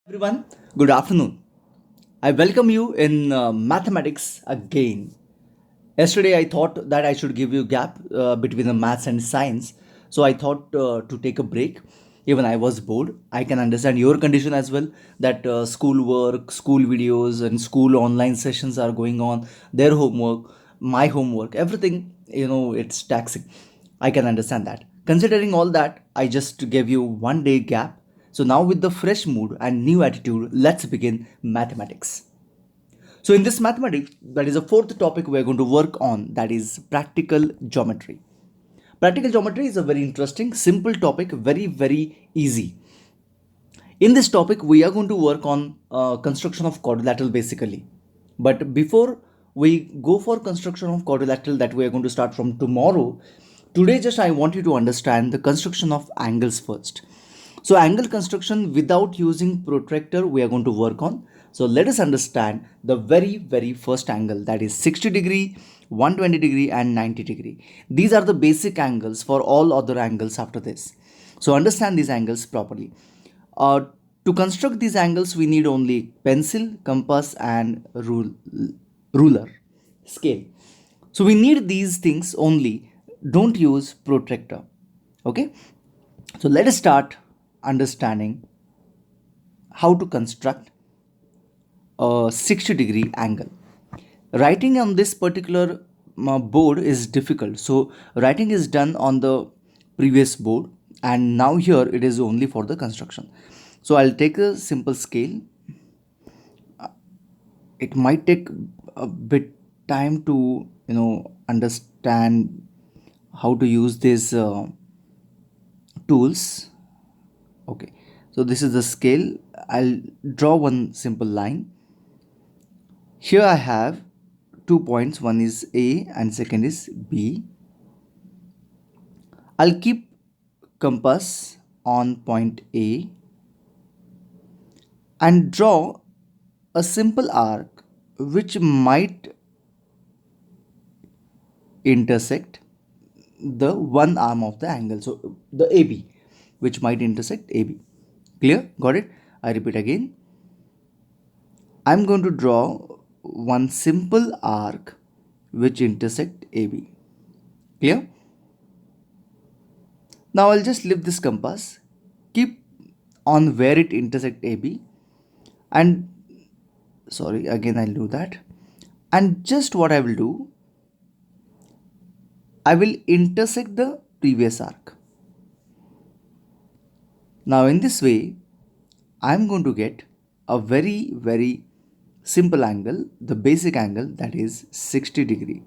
Everyone, good afternoon. I welcome you in mathematics again. Yesterday, I thought that I should give you a gap between the maths and science, so I thought to take a break. Even I was bored. I can understand your condition as well. That school work, school videos, and school online sessions are going on. Their homework, my homework, everything. It's taxing. I can understand that. Considering all that, I just gave you 1 day gap. So now, with the fresh mood and new attitude, let's begin mathematics. So, in this mathematics, that is a fourth topic we are going to work on, that is practical geometry. Practical geometry is a very interesting, simple topic, very easy. In this topic, we are going to work on construction of quadrilateral basically. But before we go for construction of quadrilateral that we are going to start from tomorrow, today just I want you to understand the construction of angles first. So angle construction without using protractor we are going to work on. So let us understand the very first angle, that is 60 degree, 120 degree and 90 degree. These are the basic angles for all other angles after this. So understand these angles properly. Uh, to construct these angles, we need only pencil, compass, and ruler, scale. So we need these things only. Don't use protractor. Okay. So let us start understanding how to construct a 60-degree angle. Writing on this particular board is difficult. So writing is done on the previous board, and now here it is only for the construction. So I'll take a simple scale. It might take a bit time to understand how to use these tools. Okay, so this is the scale. I'll draw one simple line. Here I have 2 points, one is A and second is B. I'll keep compass on point A and draw a simple arc which might intersect the one arm of the angle, so the AB, which might intersect AB. Clear? Got it? I repeat again. I'm going to draw one simple arc which intersect AB. Clear? Now I'll just lift this compass, keep on where it intersect AB, and sorry, again I'll do that. And just what I will do, I will intersect the previous arc. Now in this way, I'm going to get a very simple angle, the basic angle, that is 60 degree.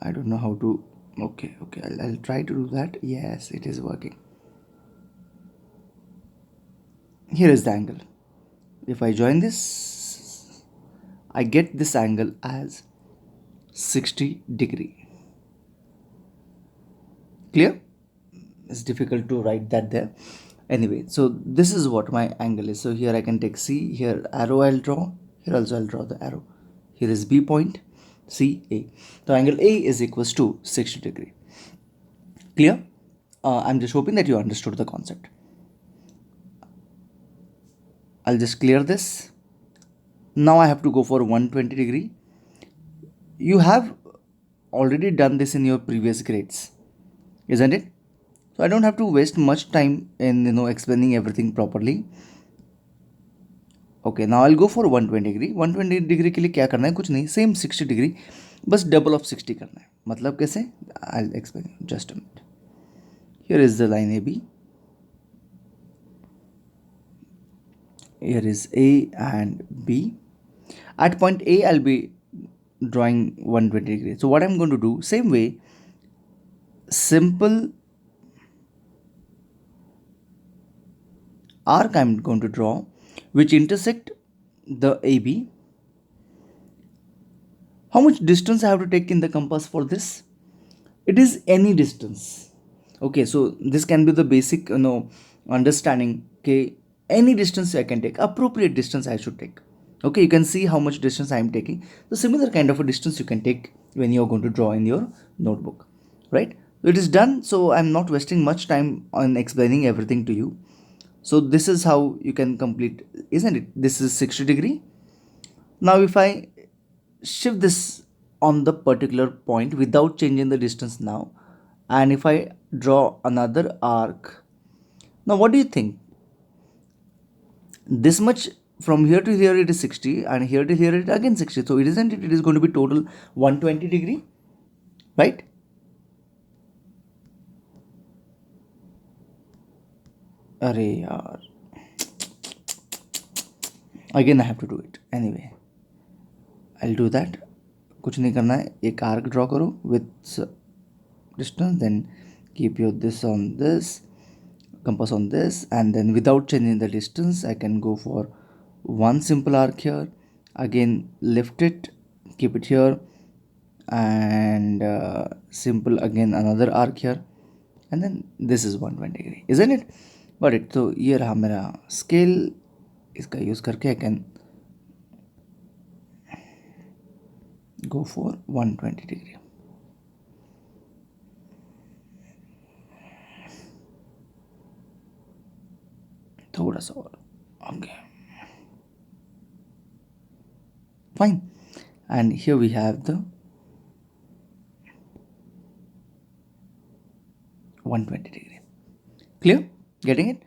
I don't know how to, okay, I'll try to do that. Yes, it is working. Here is the angle. If I join this, I get this angle as 60 degree. Clear? It's difficult to write that there. Anyway, so this is what my angle is. So here I can take C, here arrow I'll draw, here also I'll draw the arrow. Here is B point, C, A. So angle A is equals to 60 degree. Clear? I'm just hoping that you understood the concept. I'll just clear this. Now I have to go for 120 degree. You have already done this in your previous grades, isn't it? So I don't have to waste much time in explaining everything properly. Okay, now I'll go for 120 degree. 120 degree के लिए क्या करना है? कुछ नहीं, same 60 degree, बस double of 60 करना है. मतलब कैसे? I'll explain just a minute. Here is the line AB. Here is A and B. At point A, I'll be drawing 120 degree. So what I'm going to do, same way, simple arc I'm going to draw which intersect the AB. How much distance I have to take in the compass for this? It is any distance. Okay, so this can be the basic understanding. Okay, any distance I can take, appropriate distance I should take. Okay, you can see how much distance I am taking. The similar kind of a distance you can take when you are going to draw in your notebook, right? It is done, so I'm not wasting much time on explaining everything to you. So this is how you can complete, isn't it? This is 60 degree. Now if I shift this on the particular point without changing the distance now, and if I draw another arc, now what do you think? This much from here to here it is 60, and here to here it again 60. So it isn't it? It is going to be total 120 degree, right? अरे यार, again I have to do it anyway. I'll do that. कुछ नहीं करना है, एक arc draw करो with distance, then keep your this on this, compass on this, and then without changing the distance I can go for one simple arc here. Again lift it, keep it here, and simple again another arc here, and then this is 120 degree, isn't it? Got it. तो ये रहा मेरा scale, इसका use करके I can go for 120 degree. थोड़ा सा और आगे, fine. And here we have the 120 degree. Clear? Getting it?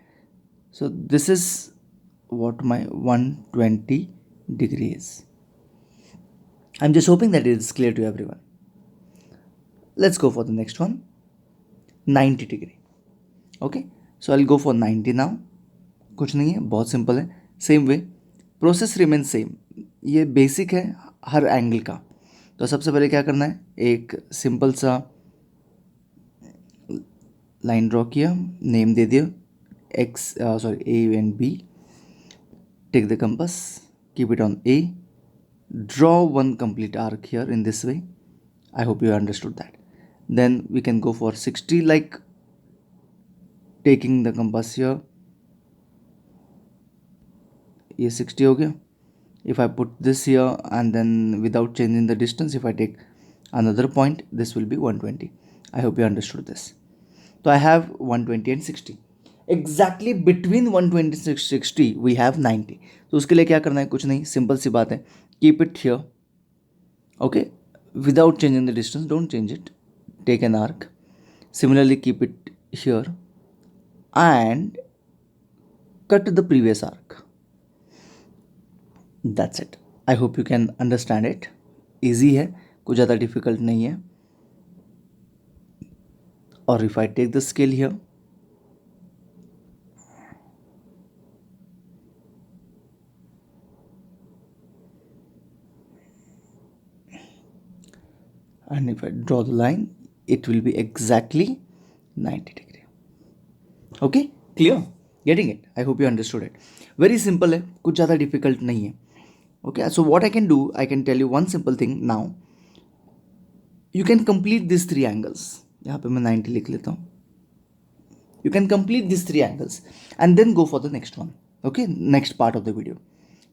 So this is what my 120 degree is. I'm just hoping that it is clear to everyone. Let's go for the next one, 90 degree. Okay, so I'll go for 90 now. कुछ नहीं है, बहुत simple है. Same way process remain same. ये basic है हर angle का. तो सबसे पहले क्या करना है, एक सिंपल सा लाइन ड्रॉ किया, नेम दे दिया X, sorry A and B. Take the compass, keep it on A, draw one complete arc here in this way. I hope you understood that. Then we can go for 60, like taking the compass here. ये 60 हो गया. If I put this here and then without changing the distance, if I take another point, this will be 120. I hope you understood this. So I have 120 and 60. Exactly between 120 and 60 we have 90. तो उसके लिए क्या करना है, कुछ नहीं, simple सी बात है. Keep it here, okay, without changing the distance. Don't change it. Take an arc, similarly keep it here and cut the previous arc. That's it. I hope you can understand it. Easy है, कुछ ज़्यादा difficult नहीं है. और if I take the scale here, and if I draw the line, it will be exactly 90 degree. Okay, clear? Getting it? I hope you understood it. Very simple है, कुछ ज़्यादा difficult नहीं है. Okay, so what I can do, I can tell you one simple thing now. You can complete these three angles. यहाँ पे मैं 90 लिख लेता हूँ. You can complete these three angles and then go for the next one. Okay, next part of the video.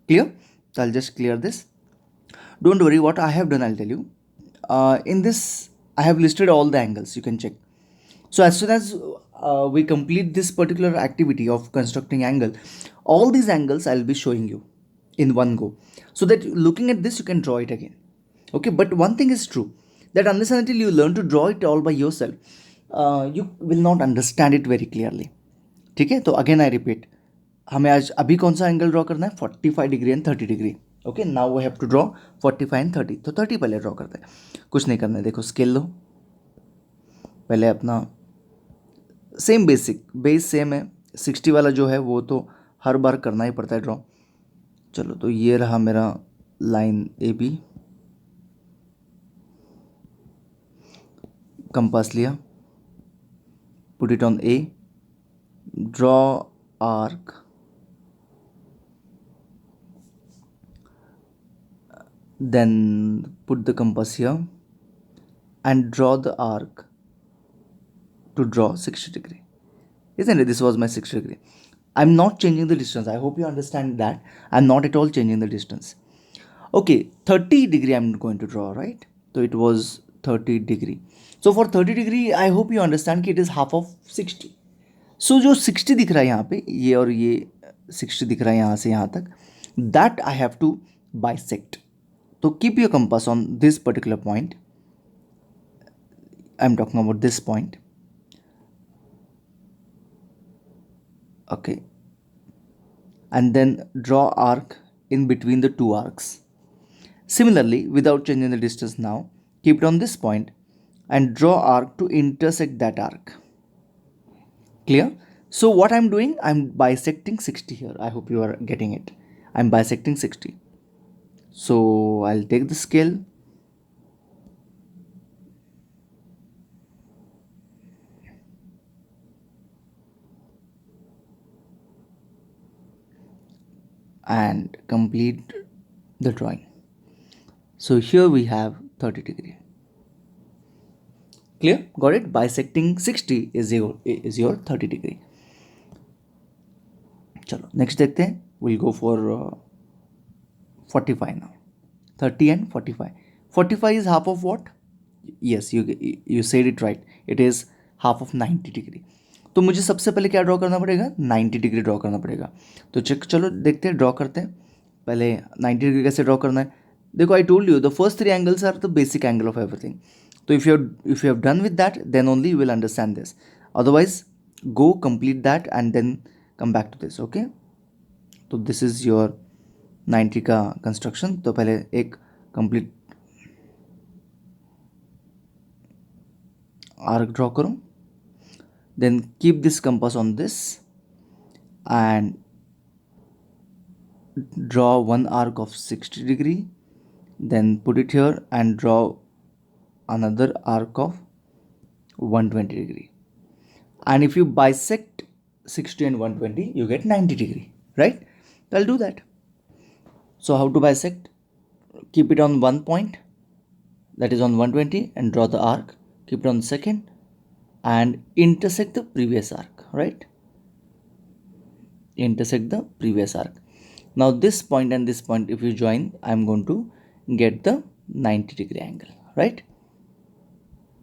Clear? So I'll just clear this. Don't worry, what I have done I'll tell you. In this I have listed all the angles, you can check. So as soon as we complete this particular activity of constructing angle, all these angles I'll be showing you in one go, so that looking at this you can draw it again. Okay, but one thing is true, that unless and until you learn to draw it all by yourself, you will not understand it very clearly. ठीक है, तो again I repeat, हमें आज अभी कौन सा angle draw करना है, 45 degree and 30 degree. Okay, now we have to draw 45 and 30. तो 30 पहले ड्रॉ करते हैं, कुछ नहीं करना है. देखो स्केल लो, पहले अपना सेम बेस सेम है. 60 वाला जो है वो तो हर बार करना ही पड़ता है ड्रॉ. चलो, तो ये रहा मेरा लाइन ए बी. कंपास लिया, put it on A, draw arc, then put the compass here and draw the arc to draw 60 degree. Isn't it? This was my 60 degree. I'm not changing the distance. I hope you understand that. I'm not at all changing the distance. Okay, 30 degree I'm going to draw, right? So it was 30 degree. So for 30 degree I hope you understand कि it is half of 60. सो जो 60 दिख रहा है यहाँ पे, ये और ये 60 दिख रहा है यहाँ से यहाँ तक, that I have to bisect. तो keep your compass on this particular point. I am talking about this point. Okay, and then draw arc in between the two arcs. Similarly, without changing the distance now, keep it on this point and draw arc to intersect that arc. Clear? So what I'm doing, I'm bisecting 60 here. I hope you are getting it. I'm bisecting 60. So I'll take the scale and complete the drawing. So here we have 30 degree. Clear? Got it? Bisecting 60 is your 30 degree. चलो next देखते हैं. Will go for 45 now. 30 and 45. 45 is half of what? Yes, you said it right. It is half of 90 degree. तो मुझे सबसे पहले क्या draw करना पड़ेगा? 90 डिग्री ड्रॉ करना पड़ेगा. तो चलो देखते हैं, ड्रॉ करते हैं. पहले 90 डिग्री कैसे ड्रॉ करना है. देखो, I told you the first 3 angles are the basic angle of everything. तो if you have done with that, then only you will understand this. Otherwise go complete that and then come back to this. Okay, तो this is your 90 का construction. तो पहले एक complete arc draw करो. Then keep this compass on this and draw one arc of 60 degree, then put it here and draw another arc of 120 degree. And if you bisect 60 and 120, you get 90 degree, right? I'll do that. So how to bisect? Keep it on one point, that is on 120, and draw the arc. Keep it on second and intersect the previous arc, right? Intersect the previous arc. Now this point and this point, if you join, I'm going to get the 90 degree angle, right?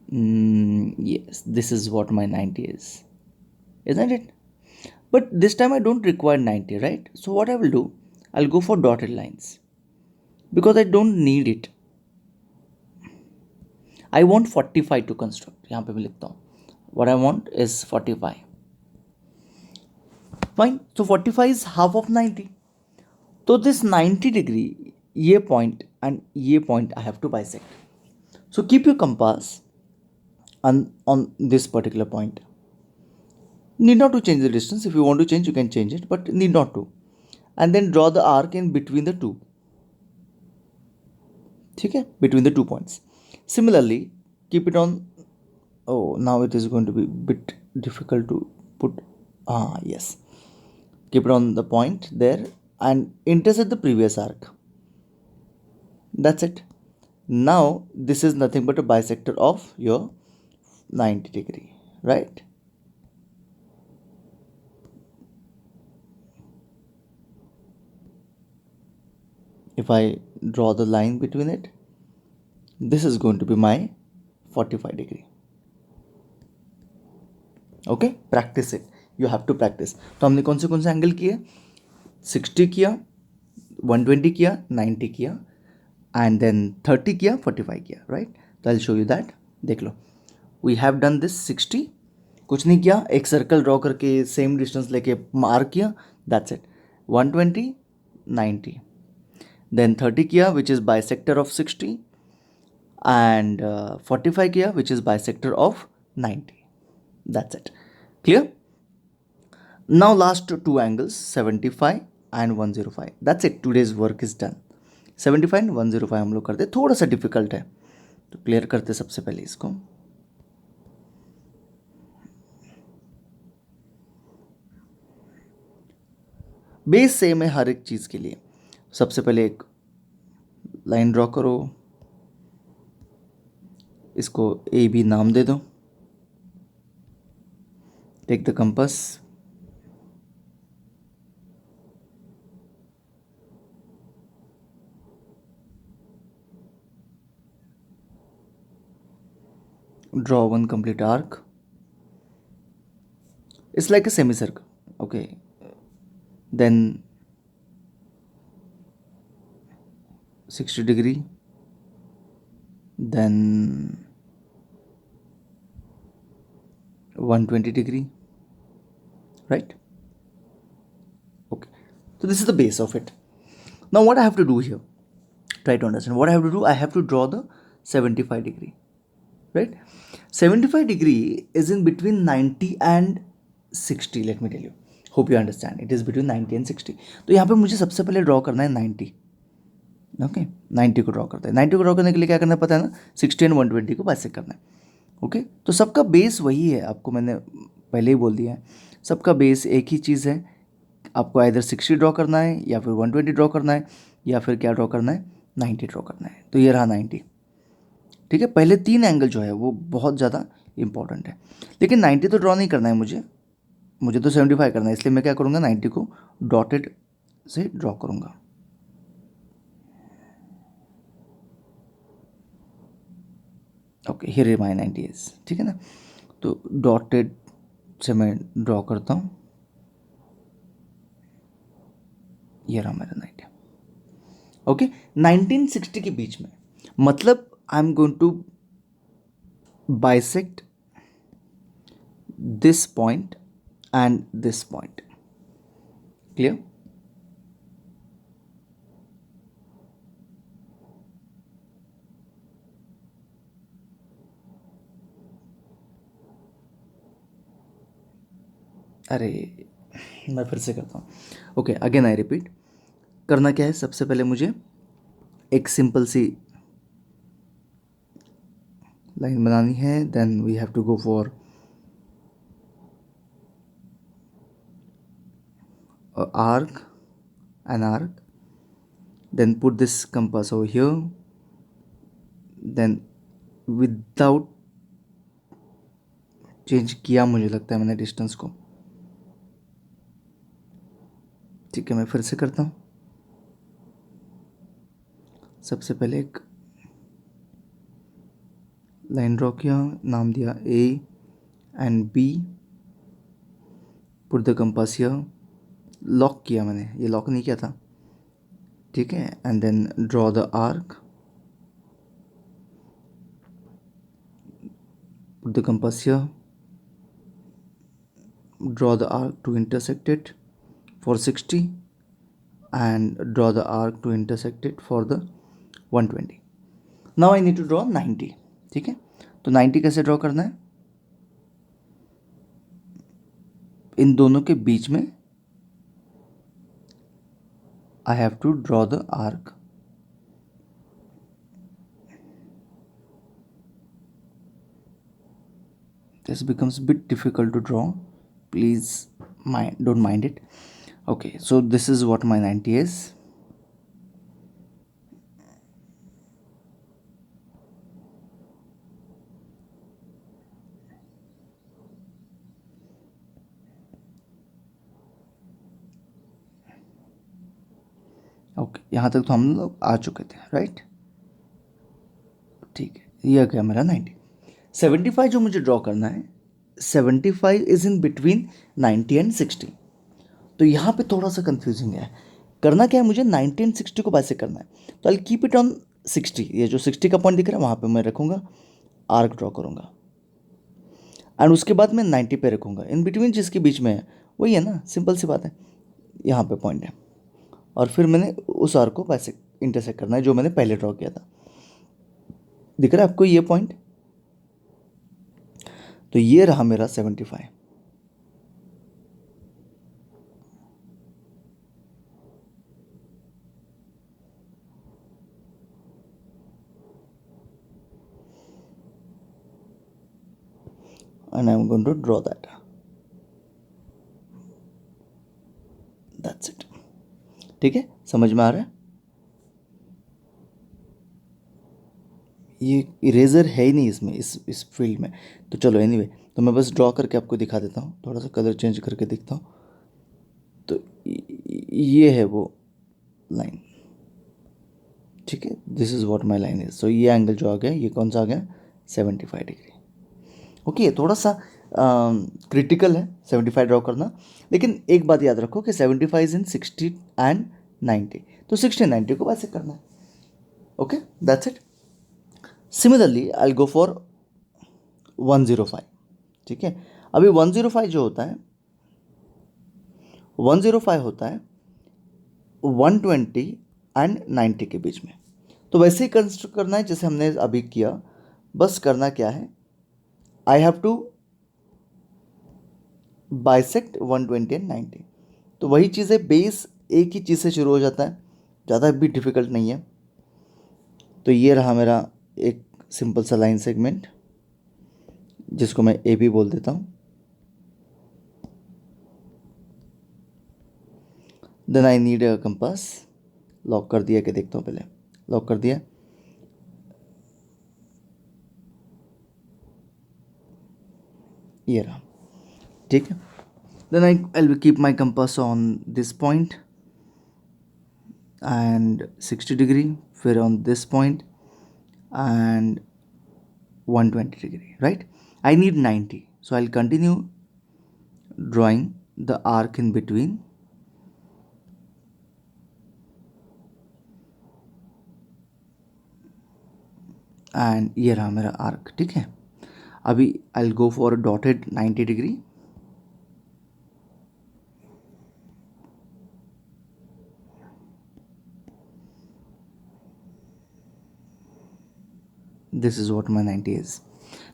Yes, this is what my 90 is, isn't it? But this time I don't require 90, right? So what I will do, I'll go for dotted lines because I don't need it. I want 45 to construct. यहाँ पे मैं लिखता हूँ, what I want is 45. Fine. So 45 is half of 90. So this 90 degree, ये point and ये point I have to bisect. So keep your compass on this particular point. Need not to change the distance. If you want to change, you can change it, but need not to. And then draw the arc in between the two. ठीक है, between the 2 points. Similarly, keep it on. Oh, now it is going to be a bit difficult to put. Yes. Keep it on the point there and intersect the previous arc. That's it. Now this is nothing but a bisector of your 90 degree, right? If I draw the line between it, this is going to be my 45 degree. Okay, practice it. You have to practice. तो हमने कौन से angle किए? 60 किया, 120 किया, 90 किया, and then 30 किया, 45 किया, राइट? तो आई शो यू दैट. देख लो, वी हैव डन दिस. 60 कुछ नहीं किया, एक सर्कल ड्रॉ करके सेम डिस्टेंस लेके मार्क किया, दैट्स इट. 120, 90, देन 30 किया which is bisector of 60, and 45 किया which is bisector of 90. That's it. Clear? Now last two angles, 75 and 105. That's it. Today's work is done. 75 and 105 हम लोग करते, थोड़ा सा डिफिकल्ट है तो क्लियर करते सबसे पहले इसको. बेस सेम है हर एक चीज़ के लिए. सबसे पहले एक लाइन ड्रॉ करो, इसको ए बी नाम दे दो. Take the compass, draw one complete arc. It's like a semicircle. Okay, then 60 degree, then 120 degree, right? Okay, so this is the base of it. Now what I have to do here, try to understand what I have to do. I have to draw the 75 degree, right? 75 degree is in between 90 and 60. Let me tell you, hope you understand, it is between 90 and 60. तो यहाँ पे मुझे सबसे पहले draw करना है 90. Okay, 90 को draw करते हैं. 90 को ड्रॉ करने के लिए क्या करना है पता है ना, 60 एंड 120 को बाइसेक्ट करना है. ओके, तो सबका बेस वही है, आपको मैंने पहले ही बोल दिया है, सबका बेस एक ही चीज़ है. आपको इधर 60 ड्रॉ करना है या फिर 120 ड्रॉ करना है या फिर क्या ड्रॉ करना है, 90 ड्रॉ करना है. तो ये रहा 90. ठीक है, पहले 3 एंगल जो है वो बहुत ज़्यादा इंपॉर्टेंट है, लेकिन 90 तो ड्रॉ नहीं करना है मुझे तो 75 करना है. इसलिए मैं क्या करूँगा, 90 को डॉटेड से ड्रॉ करूँगा. ओके, हियर माई 90 इज, ठीक है ना. तो डॉटेड से मैं ड्रॉ करता हूँ. ये रहा मेरा 90. ओके, 1960 के बीच में, मतलब I am going to bisect this point and this point. Clear? अरे मैं फिर से करता हूँ. Okay, again I repeat. करना क्या है, सबसे पहले मुझे एक सिंपल सी लाइन बनानी है. Then we have to go for arc, an arc, then put this compass over here, then without change किया मुझे लगता है मैंने डिस्टेंस को. ठीक है, मैं फिर से करता हूँ. सबसे पहले एक लाइन ड्रॉ किया, नाम दिया A and B, put the compass here, lock किया मैंने, ये लॉक नहीं किया था. ठीक है, and then draw the arc, put the compass here, draw the arc to intersect it for 60 and draw the arc to intersect it for the 120. Now I need to draw 90. ठीक है, तो 90 कैसे draw करना है, इन दोनों के बीच में I have to draw the arc. This becomes a bit difficult to draw, please don't mind it. Okay, so this is what my 90 is. Okay, यहाँ तक तो हम लोग आ चुके थे, राइट. ठीक है, ये गया मेरा 90. 75 जो मुझे ड्रॉ करना है, 75 इज इन बिटवीन 90 एंड 60. तो यहाँ पे थोड़ा सा कंफ्यूजिंग है. करना क्या है, मुझे 90 एंड 60 को बाइसेक्ट करना है. तो आई कीप इट ऑन 60. ये जो 60 का पॉइंट दिख रहा है वहाँ पे मैं रखूँगा, आर्क ड्रॉ करूँगा, एंड उसके बाद मैं 90 पे रखूँगा. इन बिटवीन जिसके बीच में है वही है ना, सिंपल सी बात है. यहाँ पे पॉइंट है और फिर मैंने उस आर्क को बाइसेक्ट इंटरसेक्ट करना है जो मैंने पहले ड्रॉ किया था. दिख रहा है आपको ये पॉइंट. तो ये रहा मेरा 75. and I'm going to draw that. That's it. ठीक है, समझ में आ रहा है. ये इरेज़र है ही नहीं इसमें, इस फील्ड में. तो चलो एनीवे, तो मैं बस ड्रॉ करके आपको दिखा देता हूँ, थोड़ा सा कलर चेंज करके दिखता हूँ. तो ये है वो लाइन. ठीक है, this is what my line is. So ये एंगल जो आ गया, ये कौन सा आ गया, 75 डिग्री. ओके, थोड़ा सा क्रिटिकल है 75 ड्रॉ करना, लेकिन एक बात याद रखो कि 75 इज इन 60 एंड 90, तो 60 एंड 90 को वैसे करना है. Okay, that's it. Similarly I will go for 105. ठीक है, अभी 105 जो होता है, 105 होता है 120 एंड 90 के बीच में. तो वैसे ही कंस्ट्रक्ट करना है जैसे हमने अभी किया. बस करना क्या है, I have to bisect 120 and 90. तो वही चीज़ है, बेस एक ही चीज़ से शुरू हो जाता है, ज़्यादा भी डिफ़िकल्ट नहीं है. तो ये रहा मेरा एक सिंपल सा लाइन सेगमेंट, जिसको मैं ए बी बोल देता हूँ. Then I need a compass. Lock कर दिया कि देखता हूँ, पहले लॉक कर दिया. ये रहा. ठीक है, then I will keep my compass on this point and 60 degree, फिर on this point and 120 degree, right? I need 90, so I'll continue drawing the arc in between. And ये रहा मेरा arc. ठीक है, अभी I'll go for a dotted 90 degree. This is what my 90 is.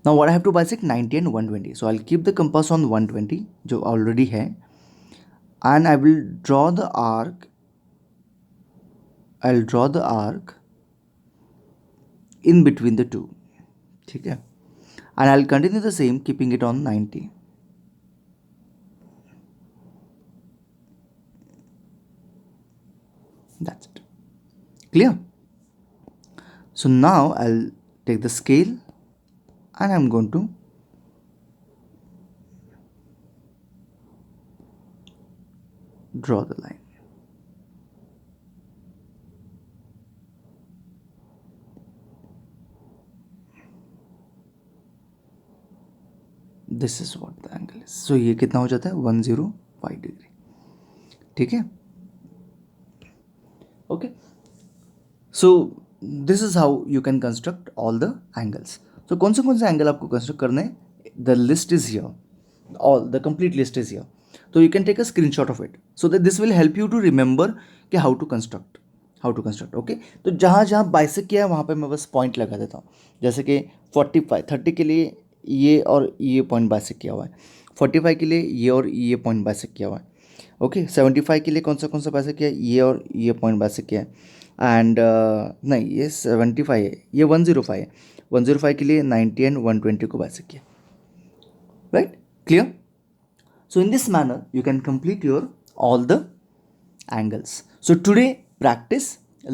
Now what I have to bisect 90 and 120. So I'll keep the compass on 120 जो already है, and I will draw the arc. I'll draw the arc in between the two. ठीक है, and I'll continue the same, keeping it on 90. That's it. Clear? So now I'll take the scale and I'm going to draw the line. This is what the angle is. So ये कितना हो जाता है 105 degree. ठीक है, okay. So this is how you can construct all the angles. तो कौन से एंगल आपको कंस्ट्रक्ट करने हैं, the list is here, all the complete list is here. तो you can take a screenshot of it so that this will help you to remember कि how to construct. Okay, तो जहाँ जहाँ bisect किया है वहाँ पे मैं बस पॉइंट लगा देता हूँ. जैसे कि 45 30 के लिए ये और ये पॉइंट बाइसेक किया हुआ है, 45 के लिए ये और ये पॉइंट बाइसेक किया हुआ है. ओके, 75 के लिए कौन सा बाइसेक किया है, ये और ये पॉइंट बाइसेक किया है. एंड नहीं, ये 75 है, ये 105 है. 105 के लिए 90 एंड 120 को बाइसेक किया. Right, clear? So in this manner you can complete your all the angles. So today practice,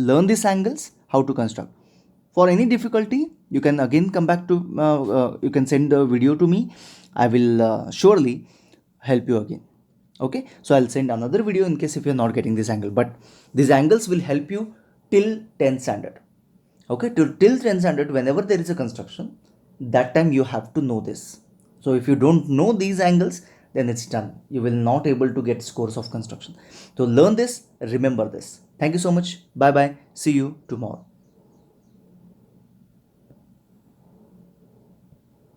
learn these angles, how to construct. For any difficulty you can again come back to you can send the video to me. I will surely help you again. Okay, so I'll send another video in case if you're not getting this angle, but these angles will help you till 10th standard. Okay, till 10th standard, whenever there is a construction, that time you have to know this. So if you don't know these angles, then it's done, you will not able to get scores of construction. So learn this, remember this. Thank you so much, bye bye, see you tomorrow.